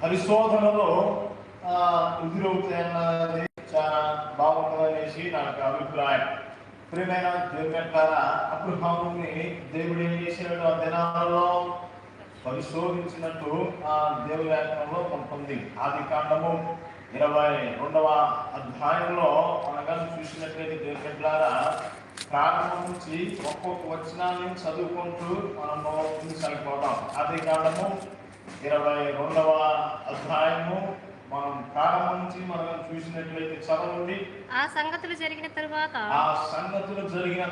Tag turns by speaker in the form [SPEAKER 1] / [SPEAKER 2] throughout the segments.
[SPEAKER 1] పరిశోధనలో ఎదురవుతాయన్నది చాలా బాగుంటుందనేసి నాకు అభిప్రాయం. ప్రియమైన దేవునికారా, అబ్రహాముని దేవుడు ఏం చేసినట్టు ఆ దినాలలో పరిశోధించినట్టు ఆ దేవుని లేఖనంలో ఉంటుంది. ఆది కాండము 22వ అధ్యాయంలో మనగా చూసినట్లయితే దేవునికారా, ప్రారంభం నుంచి ఒక్కొక్క వచనాన్ని చదువుకుంటూ మనము ముందుసాగిపోతాం. ఆది కాండము 22వ అధ్యాయము మనం ప్రారంభం నుంచి మనం చూసినట్లయితే చదవండి.
[SPEAKER 2] ఆ సంగతులు జరిగిన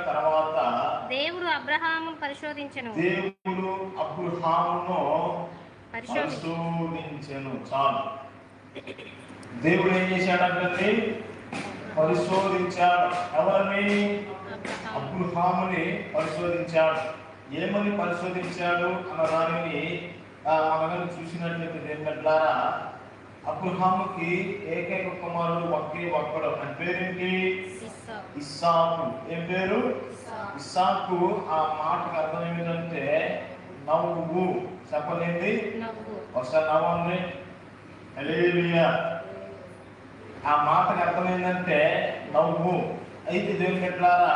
[SPEAKER 2] తరువాత దేవుడు అబ్రహామును పరిశోధించెను.
[SPEAKER 1] చాలు. దేవుడు ఏం చేశాడంటే పరిశోధించాడు. ఎవరిని? అబ్రహాముని పరిశోధించాడు. ఏమని పరిశోధించాడు అన్న దానిని మనం చూసినట్లయితే దేవునికారా, అబ్రహాముకి ఏకైక కుమారుడు ఒకే ఒక్కడు. అని పేరేంటి? ఇస్సాకు. ఏం పేరు? ఇస్సాకు. ఆ మాటకు అర్థం ఏమిటంటే నవ్వు. చెప్పలేండి, ఒకసారి నవ్వండి. హల్లెలూయా. ఆ మాటకు అర్థం ఏంటంటే నవ్వు. అయితే దేవునికారా,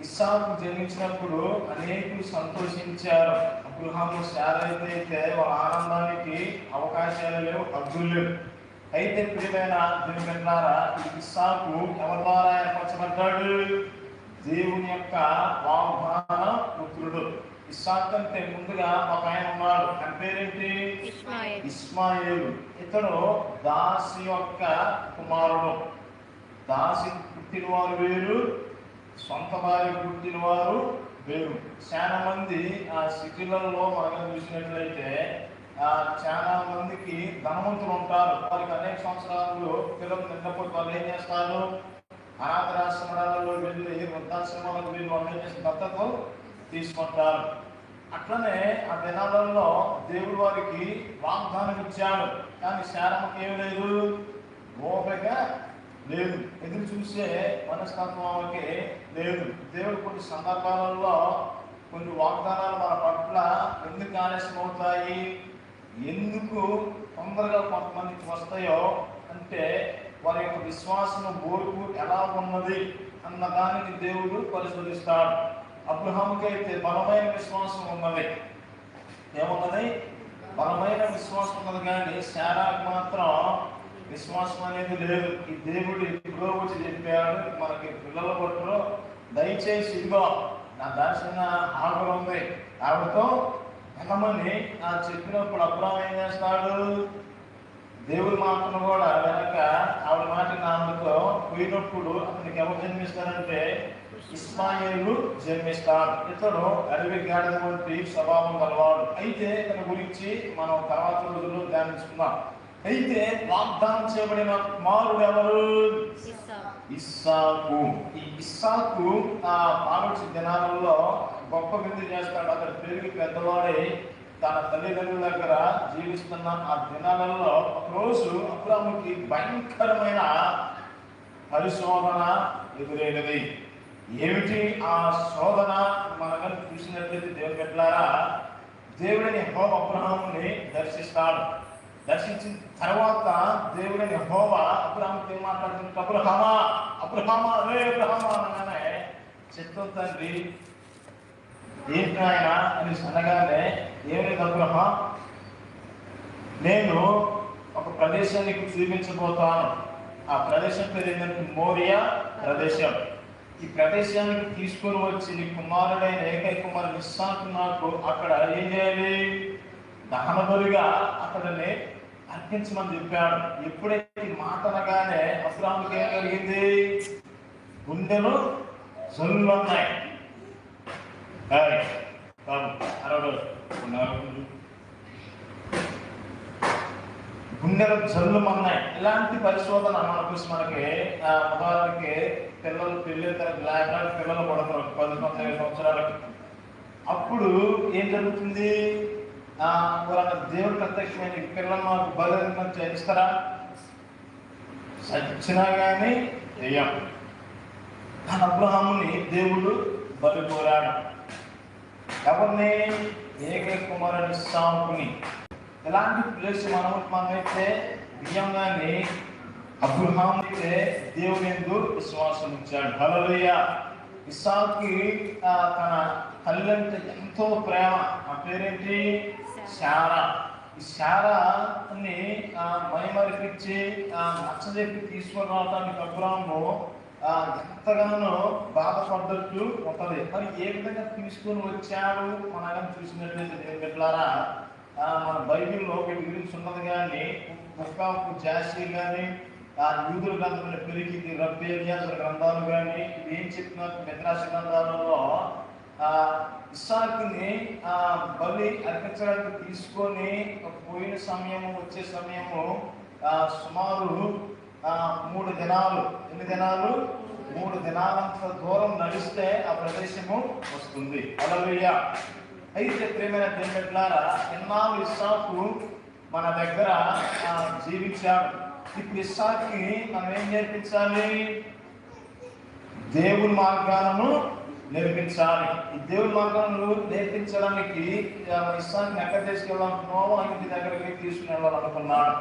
[SPEAKER 1] ఇస్సాకు జన్మించినప్పుడు అనేకులు సంతోషించారు. అబ్రహాము శారైతే వాళ్ళ ఆనందానికి అవకాశాలు లేవు, హద్దులు లేవు. అయితే ప్రియమైన దేవునికారా, ఇస్సాకు ఎవరి ద్వారా ఏర్పరచబడ్డాడు? దేవుని యొక్క వాగ్దాన పుత్రుడు. ఇస్సాకు అంటే ముందుగా ఒక ఆయన ఉన్నాడు. ఆయన పేరేంటి? ఇస్మాయేలు. ఇతడు దాసి యొక్క కుమారుడు. దాసి పుట్టినవారు వేరు, సొంత భార్య పుట్టిన వారు వేరు. చాలా మంది ఆ సిటీలలో మనం చూసినట్లయితే చాలా మందికి ధనవంతులు ఉంటారు. వారికి అనేక సంవత్సరాలు పిల్లలు నిండపోయి వాళ్ళు ఏం చేస్తారు? అనాథాశ్రమాలలో వెళ్ళి, వృద్ధాశ్రమాలకు వెళ్ళి వాళ్ళు ఏం చేసి దత్తత తీసుకుంటారు. అట్లనే ఆ దినాలలో దేవుడు వారికి వాగ్దానం ఇచ్చాడు. కానీ శారమ్మకి ఏమి లేదు, ఓపిక లేదు, ఎదురు చూసే మనస్తత్వానికి లేదు. దేవుడు కొన్ని సందర్భాలలో కొన్ని వాగ్దానాలు మన పట్ల ఎందుకు ఆలస్యం అవుతాయి, ఎందుకు తొందరగా కొంతమందికి వస్తాయో అంటే వారి యొక్క విశ్వాసం బోర్పు ఎలా ఉన్నది అన్న దానిని దేవుడు పరిశోధిస్తాడు. అబ్రహాముకి అయితే బలమైన విశ్వాసం ఉన్నది. ఏమున్నది? బలమైన విశ్వాసం ఉన్నది. కానీ శారాకు మాత్రం విశ్వాసం అనేది లేదు. ఈ దేవుడు ఎప్పుడో వచ్చి చెప్పాడు, మనకి పిల్లల పట్టులో దయచేసి ఇదిగో నా దర్శన ఆవిడ ఉంది, ఆవిడతో వెళ్ళమని చెప్పినప్పుడు అబ్రహాము ఏం చేస్తాడు? దేవుడి మాటను కూడా వెనక ఆవిడ మాట నాన్నతో పోయినప్పుడు అతనికి ఎవరు జన్మిస్తారంటే ఇస్మాయేలు జన్మిస్తాడు. ఇతడు అడవి గాడిద వంటి స్వభావం గలవాడు. అయితే ఇతని గురించి మనం తర్వాత రోజుల్లో ధ్యానించుకుందాం. అయితే వాగ్దానం చేయబడిన కుమారుడు ఎవరు? ఇస్సాకు. ఈ ఇస్సాకు పాలొచ్చి దినాలలో గొప్ప విందు చేస్తాడు. అతడు పెరిగి పెద్దవాడై తన తల్లిదండ్రుల దగ్గర జీవిస్తున్న ఆ దినాలలో ఒకరోజు అబ్రహాముకి భయంకరమైన పరిశోధన ఎదురైనది. ఏమిటి ఆ శోధన? మనం చూసినట్లయితే దేవునికారా, దేవుడిని యెహోవా అబ్రహాముని దర్శిస్తాడు. దర్శించిన తర్వాత దేవుడిని యెహోవా అబ్రహాముతో మాట్లాడుతున్నట్టు అబ్రహామా అబ్రహామా రే అబ్రహామా అనగానే చిత్తం తండ్రి ఏంటి ఆయన అని అనగానే ఏమైంది? అబ్రహాం, నేను ఒక ప్రదేశానికి చూపించబోతాను. ఆ ప్రదేశం పేరు ఏంటంటే మోరియా ప్రదేశం. ఈ ప్రదేశానికి తీసుకొని వచ్చి నీ కుమారుడైన ఏకైక కుమారుడు ఇస్సాకు నాకు అక్కడ ఏం చేయాలి? దహన బలిగా అక్కడనే అర్పించమని చెప్పాడు. ఎప్పుడైతే మాట అనగానే అబ్రహాముకి ఏం కలిగింది? గుండెలు జల్లున్నాయి. గుండెలు జల్లుమన్నాయి. ఇలాంటి పరిశోధన మనకి ఉదాహరణకి పిల్లలు పెళ్ళి పిల్లలు పడతారు 10-15 సంవత్సరాలకి. అప్పుడు ఏం జరుగుతుంది? వాళ్ళ దేవుడు ప్రత్యక్షమైన పిల్లలు మాకు బలి చేయిస్తారా? సచ్చినా కానీ చెయ్యం. కానీ అబ్రహాముని దేవుడు బలి కోరాడు. ఎవరిని? ఏకైక కుమారుని ఇస్సాకుని. ఎలాంటి ప్లేస్ మనమైతే బియ్యంగానే అబ్రహాం అయితే దేవుని యందు విశ్వాసం ఉంచాడు. హల్లెలూయా. ఇస్సాకుకి తన తల్లి అంటే ఎంతో ప్రేమ. ఆ పేరేంటి? శారా. ఈ శారాని మైమరిపించి నచ్చజెప్పి తీసుకొని రావడానికి అబ్రహాము ఎంతగానో బాధపడ్డట్టు ఉంటది. మరి ఏ విధంగా తీసుకొని వచ్చాడు మనం చూసినట్లయితే దేవుని బిడ్డలారా, మన బైబిల్లో వీటి గురించి ఉన్నది. కానీ బుక్ జాసి కానీ యూదుల గ్రంథంలో పెరిగింది రబ్బేలియాస్ గ్రంథాలు కానీ ఇది ఏం చెప్తున్నారు? మెద్రాసి గ్రంథాలలో ఇస్సాకుని బలి అర్పించడానికి తీసుకొని పోయిన సమయము వచ్చే సమయము సుమారు 3 దినాలు. ఎన్ని దినాలు? 3 దినాలంత దూరం నడిస్తే ఆ ప్రదేశము వస్తుంది. హల్లెలూయా. అయితే ప్రియమైన దేవుని బిడ్డలారా, ఎన్నాళ్ళు ఇస్సాకు మన దగ్గర జీవించాడు. ఇప్పుడు ఇస్సాకుకి మనం ఏం నేర్పించాలి? దేవుని మార్గాలను నేర్పించాలి. ఈ దేవుని మార్గాలను నేర్పించడానికి ఇస్సాకుని ఎక్కడ తీసుకెళ్ళాలనుకున్నామో ఇంటి దగ్గరికి తీసుకుని వెళ్ళాలనుకున్నాడు.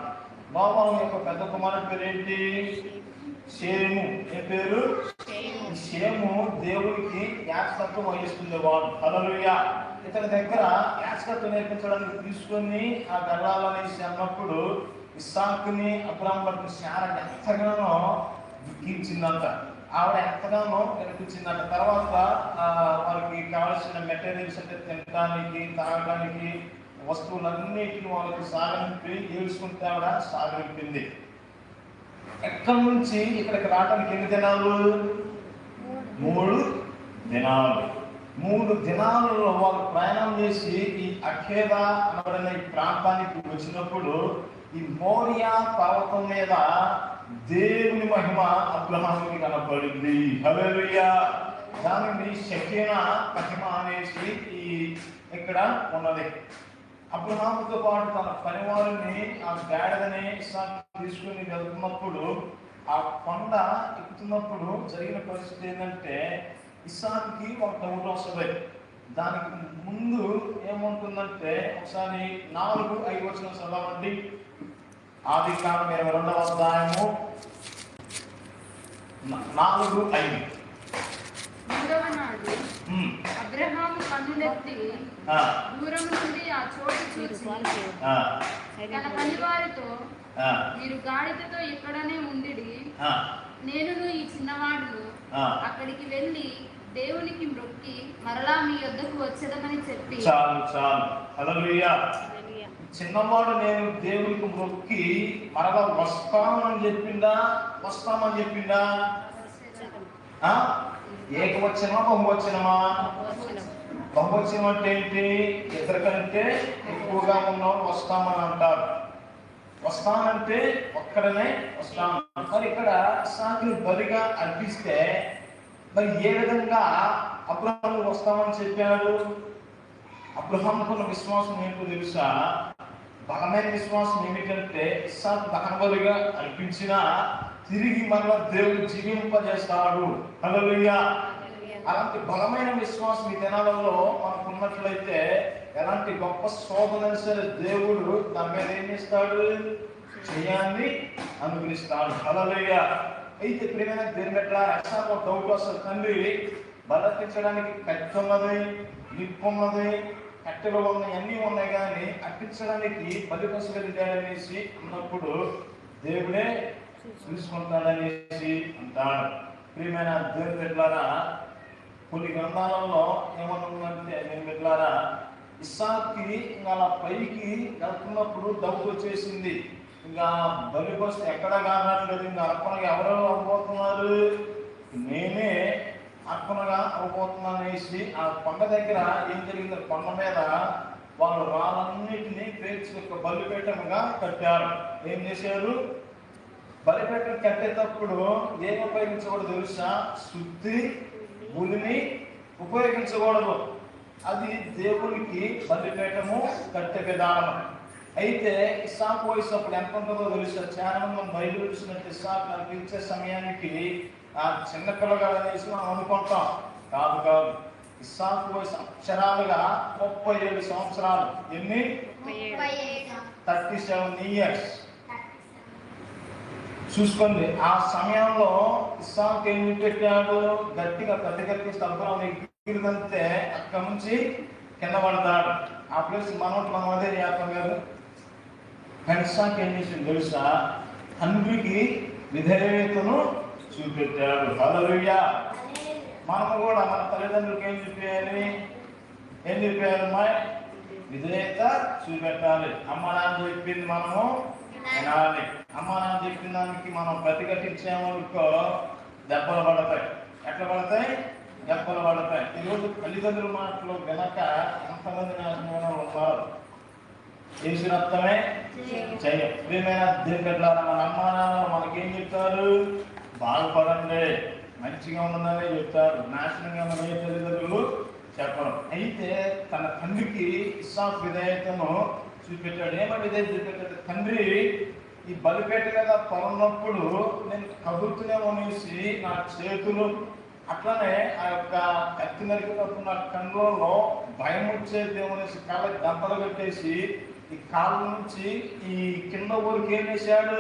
[SPEAKER 1] నోవా యొక్క పెద్ద కుమారుడి పేరు ఏంటి? షేము. ఏ పేరు? షేము దేవుడికి యాజకత్వం వహిస్తుండేవాడు. హల్లెలూయా. ఇతని దగ్గర యాజకత్వం నేర్పించడానికి తీసుకొని ఆ వెళ్ళాలనేసి అన్నప్పుడు ఇస్సాకుని అబ్రాహాము పట్టిన శారా ఎంతగానో దుఃఖించిందంట. ఆవిడ ఎంతగానో కనిపించిందంట. తర్వాత వాళ్ళకి కావాల్సిన మెటీరియల్స్ అంటే తినడానికి తాగడానికి వస్తువులన్నిటిని వాళ్ళకి సాగనింపి ఏడుచుకుంటే ఆవిడ సాగనింపింది. ఎక్కడి నుంచి ఇక్కడికి రావడానికి ఎన్ని దినాలు? 3 దినాలు. 3 దినాలలో వాళ్ళు ప్రయాణం చేసి ఈ అఖేదా అనబడిన ఈ ప్రాంతానికి వచ్చినప్పుడు ఈ మోరియా పర్వతం మీద దేవుని మహిమ అబ్రహాముకి కనపడింది. హల్లెలూయా. దానిని షెకేనా మహిమ అనేసి ఇక్కడ ఉన్నది. అబ్రహాముతో పాటు తన పనివారిని ఆ గాడిదని తీసుకుని వెళ్తున్నప్పుడు ఆ కొండ ఎక్కుతున్నప్పుడు జరిగిన పరిస్థితి ఏంటంటే ఇస్సాకుకి ఒక డౌట్ వస్తుంది. దానికి ముందు ఏముంటుందంటే ఒకసారి 4-5 వచనం చదవండి. ఆదికాండం 22వ అధ్యాయము 4-5.
[SPEAKER 3] మూడవ నాడు అబ్రహాము కన్నులెత్తి దూరం నుండి ఆ చోటు చూసి తన పనివారితో, మీరు గాడిదతో ఇక్కడనే ఉండిడి, నేను ఈ చిన్నవాడును అక్కడికి వెళ్ళి దేవునికి మొక్కి మరలా మీ యొద్దకు వచ్చేదమని చెప్పి.
[SPEAKER 1] చాలు చాలు. హల్లెలూయా. చిన్నవాడు నేను దేవునికి మొక్కి మరలా వస్తామని చెప్పిందా? వస్తామని చెప్పిందా? ఏకవచనమా బహువచనమా? బహువచనం అంటే ఏంటి? ఇద్దరికంటే ఎక్కువగా ఉన్నవాళ్ళు వస్తామని అంటారు. వస్తానంటే ఒక్కడనే వస్తాను. మరి ఇక్కడ ఇస్సాకుని బలిగా అర్పిస్తే మరి ఏ విధంగా అబ్రహాము వస్తామని చెప్పాడు? అబ్రహాముకున్న విశ్వాసం ఏంటో తెలుసా? బలమైన విశ్వాసం ఏమిటంటే ఇస్సాకు దహన బలిగా అర్పించినా తిరిగి మరలా దేవుడు జీవింపజేస్తాడు. హల్లెలూయా. అలాంటి బలమైన విశ్వాసం ఈ దినాలలో మనకు ఉన్నట్లయితే ఎలాంటి గొప్ప శోధన సరే దేవుడు దాని మీద ఏం చేస్తాడు? చేయాన్ని అనుగ్రహిస్తాడు. హల్లెలూయా. అయితే ప్రియమైన దేవుని బిడ్డలారా, ఇస్సాకు డౌట్ వస్తుంది. తండ్రి బలర్పించడానికి కత్తి ఉన్నది, నిప్పు ఉన్నది, కట్టెలు ఉన్నాయి, అన్నీ ఉన్నాయి, కానీ అర్పించడానికి బలి పశువులు అనేసి అన్నప్పుడు దేవుడే చూసుకుంటాడనేసి అంటాడు. ప్రియమైన దేవుని బిడ్డలారా, కొన్ని గ్రంథాలలో ఏమనుందంటే దేవుని బిడ్డలారా, ఇస్సాకుకి అలా పైకి వెళ్తున్నప్పుడు డౌట్ వచ్చేసింది. ఇంకా బలి పశువు ఎక్కడ కానట్లేదు. ఇంకా అర్పణగా ఎవరో అవ్వబోతున్నారు, నేనే అర్పణగా అవ్వబోతున్నాను అనేసి ఆ కొండ దగ్గర ఏం జరిగింది? కొండ మీద వాళ్ళు రాళ్ళన్నిటినీ పేర్చి ఒక బలిపీఠముగా కట్టారు. ఏం చేశారు? బలిపీఠం కట్టేటప్పుడు ఏం ఉపయోగించకూడదు తెలుసా? శుద్ధి ఉలిని ఉపయోగించకూడదు. అది దేవునికి బలిపీఠము కట్టే విధానం. అయితే ఇస్సాకు వయసు అప్పుడు ఎంత ఉంటుందో తెలుసా? చాలా మంది బయలు చూసినట్టు ఇస్సాకు అర్పించే సమయానికి ఆ చిన్న పిల్లగాడు అనేసి మనం అనుకుంటాం. కాదు కాదు. ఇస్సాకు వయసు అక్షరాలుగా 37 సంవత్సరాలు. ఎన్ని? 37. 37 years. చూసుకోండి, ఆ సమయంలో ఇస్సాకు ఏం పెట్టాడు, గట్టిగా గట్టి స్తంభం ఎగిరిదంతే అక్కడి నుంచి కింద పడతాడు. ఆ ప్లేస్ మనం అదే చేస్తాం కాదు. కానీ ఇస్సాకు ఏం చేసింది తెలుసా, తండ్రికి విధేయతను చూపెట్టాడు. హల్లెలూయా. మనము కూడా మన తల్లిదండ్రులకు ఏం చెప్పారమ్మా, విధేయత చూపెట్టాలి. అమ్మ నాన్న చెప్పింది మనము వినాలి. అమ్మ నాన్న చెప్పిన దానికి మనం ప్రతిఘటించామనుకో దెబ్బలు పడతాయి. ఎట్లా పడతాయి? దెబ్బలు పడతాయి. ఈరోజు తల్లిదండ్రుల మాటలు వినక ఎంతమంది నాశనమైన ఉన్నారు. చేసి రక్తమే చెయ్యం. ప్రియమైన దేవుని బిడ్డలారా, మన అమ్మ నాన్న మనకేం చెప్తారు? బాగుపడండి, మంచిగా ఉండదని చెప్తారు. నాశనంగా మన ఏ తల్లిదండ్రులు చెప్పడం. అయితే తన తండ్రికి ఇస్సాకు విధేయతను చూపెట్టాడు. ఏమని విధేయత చూపెట్టాడు? తండ్రి ఈ బలిపేట కదా పరున్నప్పుడు నేను కదులుతూనేమనేసి నా చేతులు, అట్లనే ఆ యొక్క కత్తి నరికినప్పుడు నా కన్నులలో భయం వచ్చేదేమనేసి కాళ్ళకి గంటలు కట్టేసి ఈ కాళ్ళ నుంచి ఈ కింద ఊరికి ఏం వేసాడు?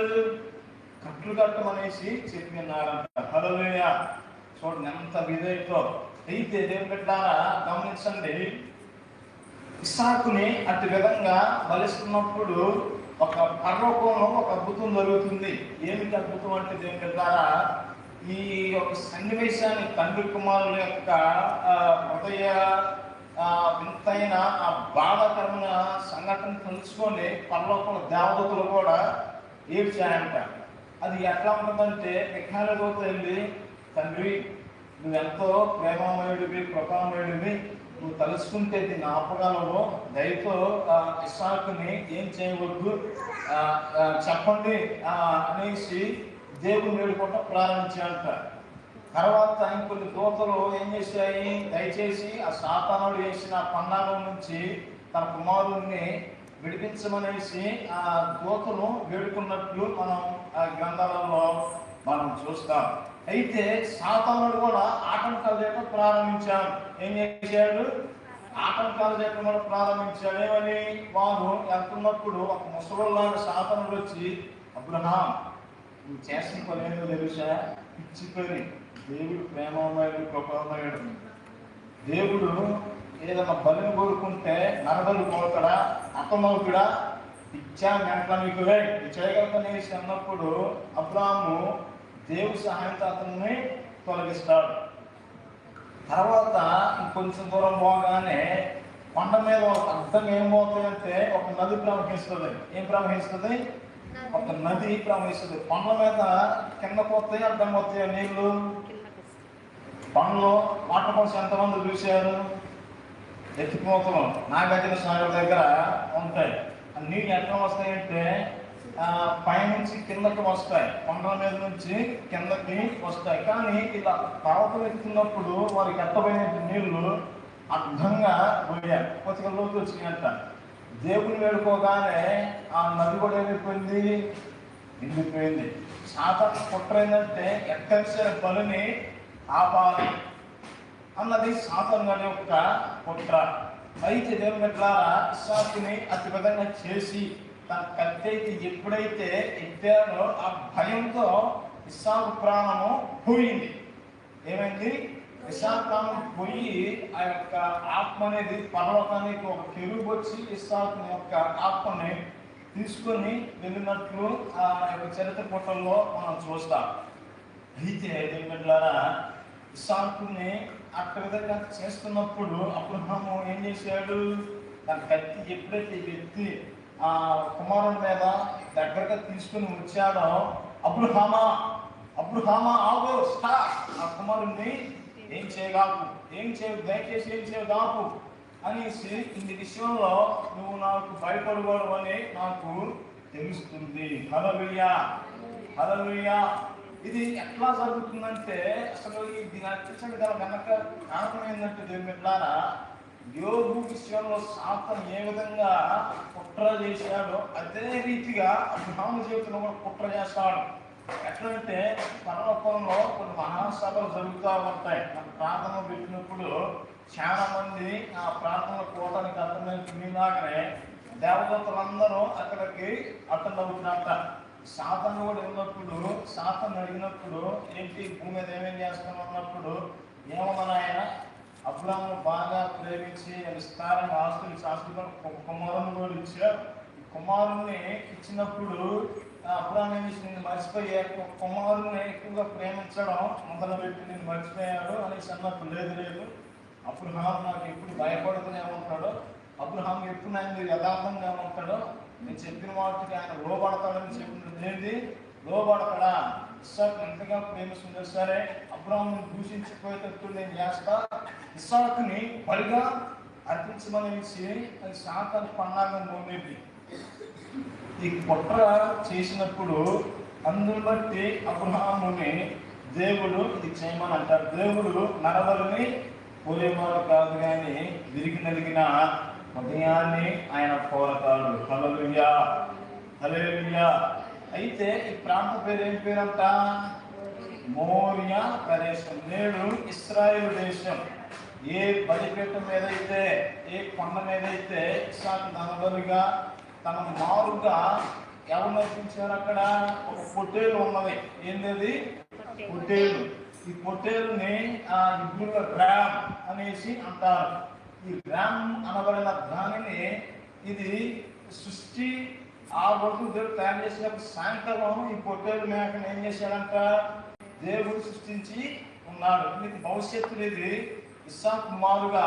[SPEAKER 1] కట్లు కట్టమనేసి చెప్పినారంట. హల్లెలూయా. చూడండి ఎంత విధేయతో. అయితే దేవుని బిడ్డలారా గమనించండి, ఇస్సాకుని అటు విధంగా బలిస్తున్నప్పుడు ఒక పర్వకంలో ఒక అద్భుతం జరుగుతుంది. ఏమిటి అద్భుతం అంటే దేవుని బిడ్డలారా, ఈ యొక్క సన్నివేశాన్ని తండ్రి కుమారుల యొక్క హృదయ వింతైన ఆ బాధాకరమైన సంఘటన తెలుసుకొని పరలోకంలో దేవదూతలు కూడా ఏడ్చాయంట. అది ఎట్లా ఉంటుందంటే, మిఖాయిల దూత వెళ్ళి, తండ్రి నువ్వెంతో ప్రేమమయుడివి, కృపామయుడివి, నువ్వు తలుసుకుంటే దీన్ని ఆపగలవు, దయతో ఇస్సాకుని ఏం చేయవద్దు చెప్పండి అనేసి దేవుని వేడుకోవటం ప్రారంభించాయంట. తర్వాత ఇంకొన్ని దూతలు ఏం చేశాయి, దయచేసి ఆ సాతానుడు వేసిన పన్నాగం నుంచి తన కుమారుణ్ణి విడిపించమనేసి ఆ దూతను వేడుకున్నట్లు మనం ఆ గ్రంథాలలో మనం చూస్తాం. అయితే సాతానుడు కూడా ఆటంకాలు చేయడం ప్రారంభించాడు. ఏం చేశాడు? ఆటంకాలు చేయడం కూడా ప్రారంభించాడు. ఏమని? వారు వెళ్తున్నప్పుడు ఒక ముసలిలాగా సాతానుడు వచ్చి, అబ్రహాం నువ్వు చేసిన పని ఏదో తెలుసా? పిచ్చి పని. దేవుడు ప్రేమమయుడు, కృపామయుడు. దేవుడు ఏదైనా బలిని కోరుకుంటే నరబలి పోతాడా, అతమవుతుడా? ఇచ్చా వెంట మీకు చేయగలనేసి అన్నప్పుడు అబ్రాహాము దేవుడి సహాయంతో అతన్ని తొలగిస్తాడు. తర్వాత ఇంకొంచెం దూరం పోగానే కొండ మీద ఒక అర్థం ఏమవుతాయంటే ఒక నది ప్రవహిస్తుంది. ఏం ప్రవహిస్తుంది? ఒక నది ప్రవహిస్తుంది. కొండ మీద కింద పోతాయి, అర్థం పోతాయి నీళ్లు. కొండలో వాటర్ ఫాల్స్ ఎంతమంది చూశారు? ఎత్తిపోతలు నాగార్జున సాగర్ దగ్గర ఉంటాయి. ఆ నీళ్ళు ఎట్లా వస్తాయంటే పైనుంచి కిందకి వస్తాయి, కొండల మీద నుంచి కిందకి వస్తాయి. కానీ ఇలా పర్వతం ఎక్కుతున్నప్పుడు వారికి ఎత్తపోయిన నీళ్లు అర్థంగా పోయాయి, కొద్దిగా లోతు వచ్చినాయంట. దేవుని వేడుకోగానే ఆ నది కూడా ఏమైపోయింది? నిండిపోయింది. సాతాను కుట్ర ఏంటంటే ఎక్కడిసే పనిని ఆపాలి అన్నది సాతాను గారి యొక్క కుట్ర. అయితే దేవుని బిడ్డలారా, ఇస్సాకుని అతి విధంగా చేసి తన కత్తైతే ఎప్పుడైతే ఎత్తాడో ఆ భయంతో ఇస్సాకు ప్రాణము పోయింది. ఏమైంది? ఇస్సాకు ప్రాణం పోయి ఆ యొక్క ఆత్మ అనేది పరలోకానికి ఒక కెరూబు వచ్చి ఇస్సాకు యొక్క ఆత్మని తీసుకొని వెళ్ళినట్లు ఆ యొక్క చరిత్ర పుటల్లో మనం చూస్తాం. అయితే దేవుని బిడ్డలారా, ఇస్సాకుని అక్కడ విధంగా చేస్తున్నప్పుడు అబ్రహాము ఏం చేశాడు? తన కత్తి ఎప్పుడైతే ఎత్తి ఆ కుమారుని మీద దగ్గరగా తీసుకుని వచ్చాడో, అబ్రహామా ఆగు, ఆ కుమారుణ్ణి ఏం చేయగాకు, దయచేసి ఏం చేయగాకు అనేసి ఈ విషయంలో నువ్వు నాకు భయపడకూడదు అని నాకు తెలుస్తుంది. హల్లెలూయా, హల్లెలూయా. ఇది ఎట్లా జరుగుతుందంటే అసలు దీని అత్యంత గల వెనక కారణం ఏంటంటే దేవుని బిడ్డలారా, యోబు విషయంలో సాతాను ఏ విధంగా కుట్ర చేశాడో అదే రీతిగా అబ్రహాము జీవితంలో కూడా కుట్ర చేస్తాడు. ఎట్లంటే పరలోకంలో కొన్ని మహాసభలు జరుగుతూ ఉంటాయి. మన ప్రార్థన పెట్టినప్పుడు చాలా మంది ఆ ప్రార్థనలు పోవడానికి అర్థమైంది. మీలాగనే దేవదూతలందరూ అక్కడికి అటెండ్ అవుతున్నట్ట. సాతాను కూడా ఉన్నప్పుడు, సాతాను అడిగినప్పుడు ఏంటి భూమి మీద ఏమేం చేస్తాను అన్నప్పుడు ఏమన్నా ఆయన అబ్రాహాము బాగా ప్రేమించి విస్తారంగా ఆస్తులు ఒక కుమారుని కూడా ఇచ్చారు. ఈ కుమారుణ్ణి ఇచ్చినప్పుడు అబ్రాహాం ఏం చేసి నేను మర్చిపోయాడు, ఒక కుమారుని ఎక్కువగా ప్రేమించడం మొదలుపెట్టి నేను మర్చిపోయాడు అనేసి అన్నప్పుడు లేదు అబ్రహాం నాకు ఎప్పుడు భయపడుతూనే ఉంటాడో, అబ్రహాం ఎప్పుడు ఆయన యథార్థంగా ఉంటాడో, నేను చెప్పిన వాటికి ఆయన లోబడతాడని చెప్పింది ఏంటి, లోబడతాడా? ఇస్సాకు ఎంతగా ప్రేమిస్తుందో సరే అబ్రహాముని దూషించిపోయేటట్టు నేను చేస్తా, ఇస్సాకుని బలిగా అర్పించమనేసి అది సాతాను పన్నాగం ఉండేది. ఈ కుట్ర చేసినప్పుడు అందుని బట్టి అబ్రహాముని దేవుడు ఇది చేయమని అంటారు. దేవుడు నరబలిని పోలేవాడు కాదు, కానీ విరిగి నలిగిన హృదయాన్ని ఆయన కోరతాడు. హల్లెలూయా, హల్లెలూయా. అయితే ఈ ప్రాంత పేరు ఏం పేరంట? మోరియా ప్రదేశం. నేడు ఇశ్రాయేలు దేశం. ఏ బలిపీఠం మీదైతే, ఏ కొండ మీదైతే ఇస్సాకు నరబలిగా తన మారుగా ఎవరు నడిపించారు? అక్కడ ఒక పొట్టేలు ఉన్నది. ఏంటది? పొట్టేలు. ఈ పొట్టేలుని ఇబ్రూలో ర్యామ్ అనేసి అంటారు. ఈ ర్యామ్ అనబడిన దానిని ఇది సృష్టి ఆ రోజు దేవుడు తయారు చేసినప్పుడు సాయంకాలం ఈ పొట్టేలు మేకను ఏం చేశాడంట? దేవుడు సృష్టించి ఉన్నాడు. ఇది భవిష్యత్తులో ఇది ఇస్సాకు మారుగా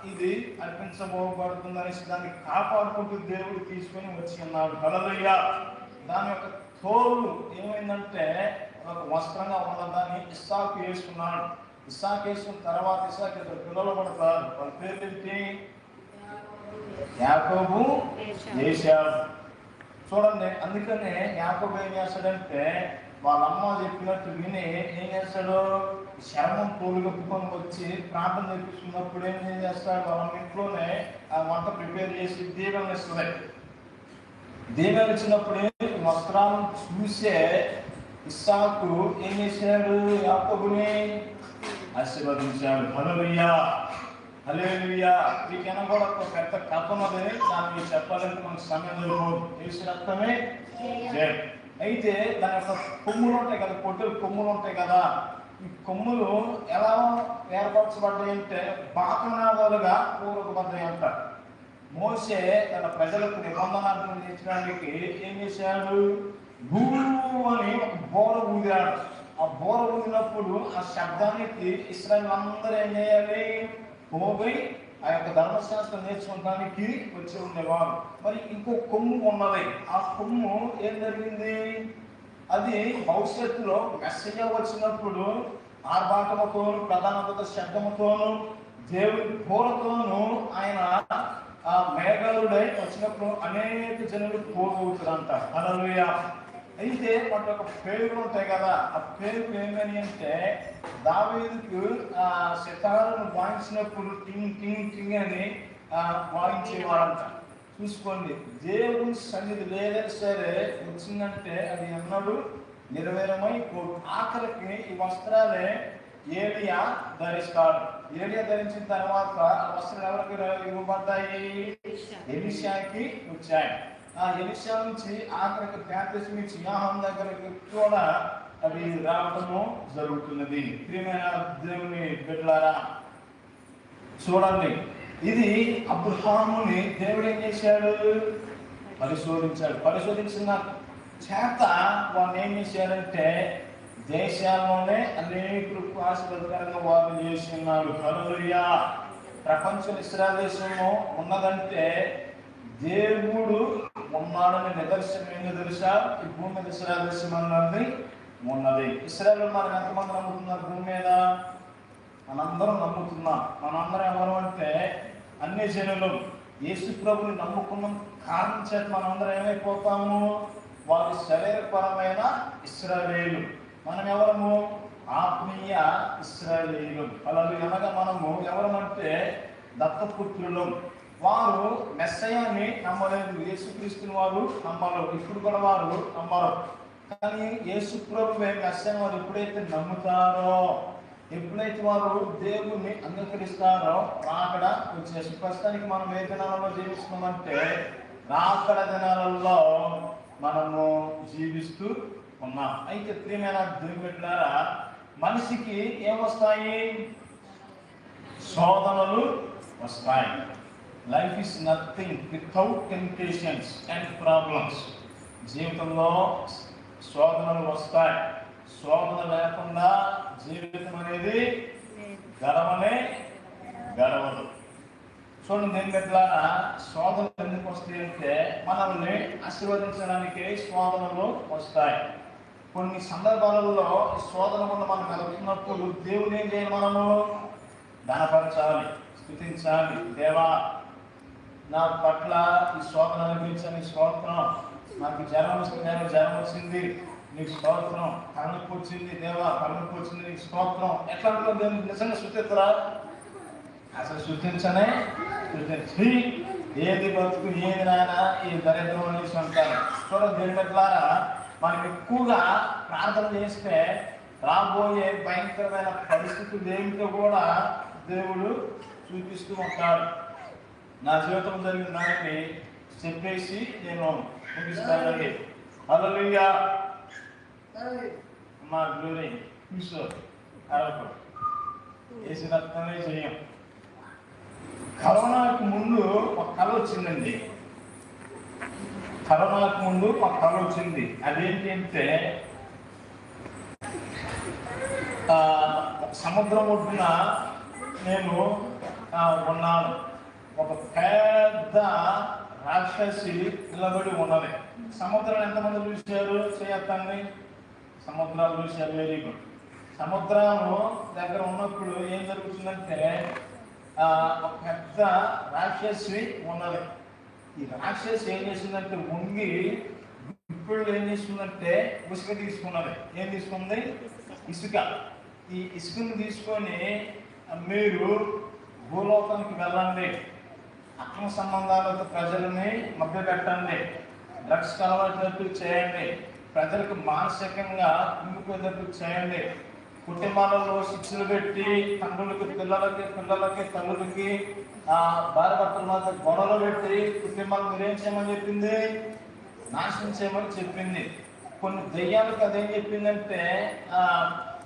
[SPEAKER 1] ఇది అర్పించబోబడుతుంది అనేసి దాన్ని కాపాడుకుంటూ దేవుడు తీసుకొని వచ్చి ఉన్నాడు. హల్లెలూయా. దాని యొక్క తోలు ఏమైందంటే ఒక వస్త్రంగా ఉన్నదాన్ని ఇస్సాకు వేసుకున్నాడు. ఇస్సాకు వేసుకున్న తర్వాత ఇస్సాకు ఇద్దరు పిల్లలు పడతారు. వాళ్ళ పేరు ఏంటి? యాకోబు, ఏశావు. చూడండి, అందుకనే యాకోబు ఏం చేస్తాడంటే వాళ్ళ అమ్మ చెప్పినట్టు విని ఏం చేస్తాడు? శరణం తోలు కప్పుకొని వచ్చి ప్రార్థన చేపిస్తున్నప్పుడు ఏం చేస్తాడు? వాళ్ళ ఇంట్లోనే ఆ వంట ప్రిపేర్ చేసి దీవెనలు ఇస్తుంది. దీవెనలు ఇచ్చినప్పుడు వస్త్రాలను చూసే ఇస్సాకు ఏం చేశాడు? యాకోబుని ఆశీర్వదించాడు. హల్లెలూయా, హల్లెలూయా. వీకైనా కూడా ఒక పెద్ద కథ ఉన్నది, దాన్ని చెప్పాలంటే మనకు సమయం దొరకదు. యేసు రక్తమే జయం. అయితే దాని యొక్క కొమ్ములు ఉంటాయి కదా, పొట్టెలు కొమ్ములు ఉంటాయి కదా, ఈ కొమ్ములు ఎలా ఏర్పరచబడ్డాయి అంటే బాకనాదాలుగా పూర్వకబడ్డాయి అంట. మోసే తన ప్రజలకు నిబంధనలు తీర్చడానికి ఏం చేశాడు? భూ అని ఒక బోర ఊదాడు. ఆ బోర ఊదినప్పుడు ఆ శబ్దానికి ఇశ్రాయేలు అందరూ ఏం చేయాలి? పోయి ఆ యొక్క ధర్మశాస్త్రం నేర్చుకోవడానికి వచ్చి ఉండేవారు. మరి ఇంకో కొమ్ము ఉన్నది. ఆ కొమ్ము ఏం జరిగింది? అది భవిష్యత్తులో మెస్సయ్య వచ్చినప్పుడు ఆర్భాటముతోను, ప్రధానత శబ్దముతోను, దేవుడి పూలతోను ఆయన ఆ మేఘాలుడై వచ్చినప్పుడు అనేక జనులు పోగొడుతారంట. హల్లెలూయా. అయితే వాటి యొక్క పేర్లు ఉంటాయి కదా, ఆ పేర్లు ఏమని అంటే దావీదుకు ఆ సితారును వాయించినప్పుడు టింగ్ టింగ్ టింగ్ అని వాయించేవారంట. చూసుకోండి, దేవుని సన్నిధి లేదని సరే వచ్చిందంటే అది ఎన్నడూ నెరవేరమై ఆఖరికి ఈ వస్త్రాలే ఏలియా ధరిస్తాడు. ఏలియా ధరించిన తర్వాత ఆ వస్త్రాలు ఎవరికి ఇవ్వబడ్డాయి? ఎలీషాకి వచ్చాయి. ఆ ఎలీషా నుంచి ఆఖరికి బ్యాప్టిజం నుంచి యోహాను దగ్గరికి కూడా అవి రావటము జరుగుతున్నది. ప్రియమైన దేవుని బిడ్డలారా, చూడండి, ఇది అబ్రహాముని దేవుడు ఏం చేశాడు? పరిశోధించాడు. పరిశోధించిన చేత వారిని ఏం చేశాడంటే దేశాల్లోనే అనేకులకు ఆశీర్వాదకరంగా వారు చేసి ఉన్నాడు. హల్లెలూయా. ప్రపంచం ఇశ్రాయేలు దేశంలో ఉన్నదంటే దేవుడు ఉన్నాడని నిదర్శనం ఏంటో తెలుసా? ఈ భూమి మీద ఇశ్రాయేలు దేశం అన్నది ఉన్నది. ఇశ్రాయేలు మనం ఎంతమంది నమ్ముతున్నారు భూమి మీద? మనందరం నమ్ముతున్నాం. మనందరం ఎవరు అంటే అన్ని జనులు. యేసు ప్రభుని నమ్ముకున్న కారణం చేత మనందరం ఏమైపోతాము? వారి శరీరపరమైన ఇశ్రాయేలు. మనం ఎవరము? ఆత్మీయ ఇశ్రాయేలీయులు. అలాగే అనగా మనము ఎవరమంటే దత్తపుత్రులు. వారు మెస్సయ్యని నమ్మలేదు, యేసుక్రీస్తుని వారు నమ్మరు, ఇప్పుడు కూడా వారు నమ్మరు. కానీ యేసు ప్రభువే మెస్సయ్యని వారు ఎప్పుడైతే నమ్ముతారో, ఎప్పుడైతే వారు దేవుణ్ణి అంగీకరిస్తారో రాకడ వచ్చేసి. ప్రస్తుతానికి మనం ఏ దినాలలో జీవిస్తున్నామంటే రాకడ దినాలలో మనము జీవిస్తూ ఉన్నాం. అయితే ప్రియమైన దేవుని బిడ్డలారా, మనిషికి ఏమొస్తాయి? శోధనలు వస్తాయి. Life is nothing without temptations and problems. జీవితంలో శోధనలు వస్తాయి. శోధన లేకుండా జీవితం అనేది గడవదు. చూడండి దేని బిడ్డలారా, శోధనలు ఎందుకు వస్తాయి అంటే మనల్ని ఆశీర్వదించడానికి శోధనలు వస్తాయి. కొన్ని సందర్భాలలో శోధన వల్ల మనం వెళ్తున్నప్పుడు దేవుని ఏం చేయాలి? మనము ఘనపరచాలి, స్తుతించాలి. దేవా, నా పట్ల ఈ శోధన అనుభవించని స్తోత్రం. నాకు జ్వరం వచ్చింది, నీకు స్తోత్రం. కళ్ళకు వచ్చింది, దేవా కళ్ళకు వచ్చింది, నీకు స్తోత్రం. ఎట్లా అంటున్నావు? దేవుని నిజంగా స్తుతిస్తారా? అసలు స్తుతించనే స్తుతించి ఏది బతుకు, ఏది నాయన ఈ దరిద్రం అనేసి అంటారు. చూడండి దేని బిడ్డలారా, మనం ఎక్కువగా ప్రార్థన చేస్తే రాబోయే భయంకరమైన పరిస్థితులు ఏమిటో కూడా దేవుడు చూపిస్తూ ఉంటాడు. నా జీవితం జరిగిన దానికి చెప్పేసి నేను ముగిస్తానండి. హల్లెలూయా. మా గ్లోరీ కూర్చో, అరవకు, వేసినట్టునే చేయం. కరోనాకు ముందు ఒక కళ వచ్చిందండి. కరోనాకు ముందు ఒక కళ వచ్చింది. అదేంటి అంటే సముద్రం ఒడ్డున నేను ఉన్నాను. ఒక పెద్ద రాక్షసి నిలబడి ఉన్నది. సముద్రం ఎంతమంది చూశారు? చేయత్తాన్ని. సముద్రాలు చూశారు. Very good. సముద్రము దగ్గర ఉన్నప్పుడు ఏం జరుగుతుందంటే ఒక పెద్ద రాక్షసి ఉన్నది. ఈ రాక్షసి ఏం చేసిందంటే వంగి ఇప్పుడు ఏం చేస్తుందంటే ఇసుక తీసుకున్నది. ఏం తీసుకుంది? ఇసుక. ఈ ఇసుకను తీసుకొని మీరు భూలోకానికి వెళ్ళండి, అక్రమ సంబంధాలతో ప్రజలని మభ్య పెట్టండి, డ్రగ్స్ అలవాటు చేయండి, ప్రజలకు మానసికంగా కుంగిపోయేటట్టు చేయండి, కుటుంబాలలో శిక్షలు పెట్టి తండ్రులకి పిల్లలకి తల్లులకి భార్య భర్తల మధ్య గొడవలు పెట్టి కుటుంబాలు మీరేం చేయమని చెప్పింది? నాశనం చేయమని చెప్పింది. కొన్ని దెయ్యాలకు అదేం చెప్పిందంటే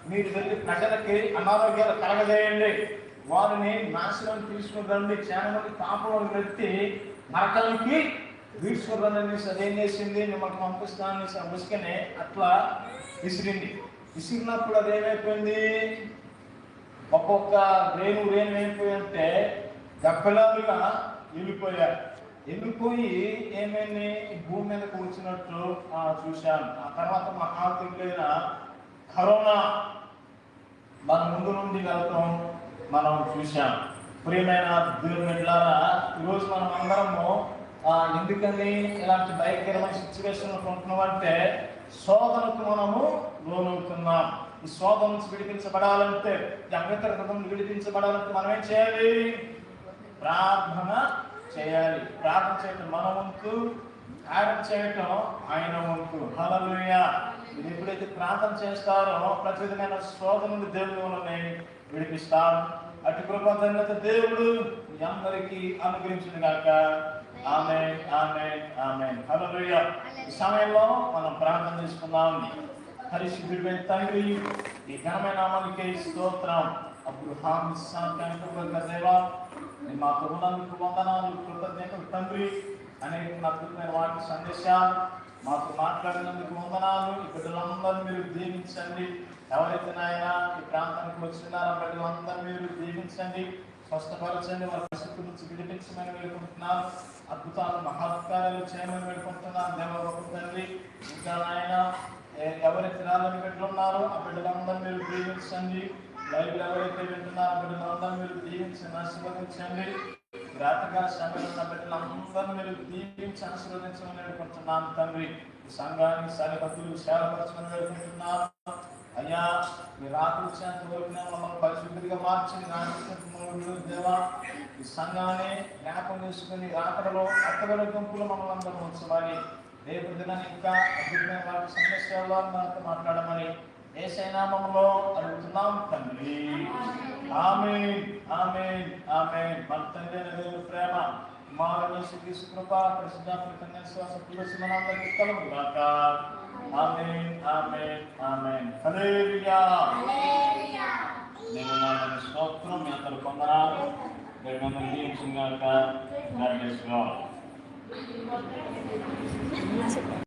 [SPEAKER 1] మీరు వెళ్ళి ప్రజలకి అనారోగ్యాలు కలగజేయండి, వారిని నాశనం తీసుకురండి, చాలా మంది పాపం పెట్టి నరకానికి వీడ్చుకురండి. అదేం చేసింది? మిమ్మల్ని పంపిస్తానని ముసుకనే అట్లా విసిరింది. విసిరినప్పుడు అదేమైపోయింది? ఒక్కొక్క రేణు ఏమైపోయిందంటే గబ్బలాలుగా వెళ్ళిపోయి ఏమైంది? భూమి మీదకి వచ్చినట్టు చూశాను. ఆ తర్వాత మహాతులైన కరోనా మన ముందు నుండి వెళ్తాం మనం చూశాం. ప్రియమైన దేవుని బిడ్డలారా, ఈరోజు మనం అందరము ఎందుకని ఇలాంటి భయంకరమైన సిచ్యువేషన్ ఉంటున్నాం అంటే శోధనకు మనము లోనవుతున్నాం. ఈ శోధన నుంచి విడిపించబడాలంటే, ఈ అపవిత్రత విడిపించబడాలంటే మనం ఏం చేయాలి? ప్రార్థన చేయాలి. ప్రార్థన చేయటం మన వంతు, కార్యం చేయటం ఆయన వంతు. హల్లెలూయా. ఇది ఎప్పుడైతే ప్రార్థన చేస్తారో ప్రతి విధమైన శోధన నుండి దేవుని విడిపిస్తారు. అటు కృపధన్యత దేవుడు మీ అందరికీ అనుగ్రహించును గాక. ఆమేన్, ఆమేన్, ఆమేన్. హల్లెలూయా. ఈ సమయంలో మనం ప్రార్థన చేసుకుందాం. పరిశుద్ధుడైన తండ్రి, ఈ ఘనమైన నామానికి స్తోత్రం. అబ్రహాం, ఇస్సాకు, యాకోబుల దేవా, మా ప్రభువునందుకు వందనాలు, కృతజ్ఞతలు తండ్రి. అనేక అద్భుతమైన వాటి సందేశాలు మాతో మాట్లాడినందుకు వందనాలు. ఈ బిడ్డలందరూ మీరు దీవించండి. ఎవరైతే నాయన ఈ ప్రాంతానికి వచ్చినారో బిడ్డలందరూ మీరు దీవించండి, స్వస్థపరచండి, వారి పరిస్థితుల నుంచి విడిపించమని వేడుకుంటున్నాను. అద్భుతాలు మహత్కార్యాలు చేయమని వేడుకుంటున్నాను. దేవ తండ్రి, ఇంకా నాయన ఎవరైతే రాలని బిడ్డలు ఉన్నారో ఆ బిడ్డలందరూ మీరు దీవించండి. లైవ్లో ఎవరైతే వింటున్నారో ఆ బిడ్డలందరూ మీరు దీవించండి, ఆశీర్వదించండి. రాత్రిగా సమయంలో ఉన్న బిడ్డలందరూ మీరు దీవించి ఆశీర్వదించమని వేడుకుంటున్నాను తండ్రి. ఈ సంఘానికి సరిహద్దులు సేవపరచమని వేడుకుంటున్నాను. అయ్యా, మీరు ఆకర్షించేంత వరకు మమ్మల్ని పరిశుద్ధిగా మార్చింది దేవా. ఈ సంఘాన్ని జ్ఞాపకం చేసుకుని రాకడలో అత్తగల గుంపులు మమ్మల్ని అందరూ ఉంచమని, రేపు దినాన్ని ఇంకా అద్భుతమైన వాటి సమస్యల్లో మనతో మాట్లాడమని యేసయ్య నామములో అడుగుతున్నాం తండ్రి. ఆమేన్, ఆమేన్, ఆమేన్. మన తండ్రి అయిన దేవుని ప్రేమ, కుమారుని యేసు కృప పరిశుద్ధాత్మ శ్వాస పురుషులందరికీ కలుగును గాక. ఆమేన్ ఆమేన్ ఆమేన్. హల్లెలూయా. దేవుని నామమునకు స్తోత్రం. మీ అందరూ వందనాలు. దేవుని మిమ్మల్ని దీవించును గాక. God bless you all.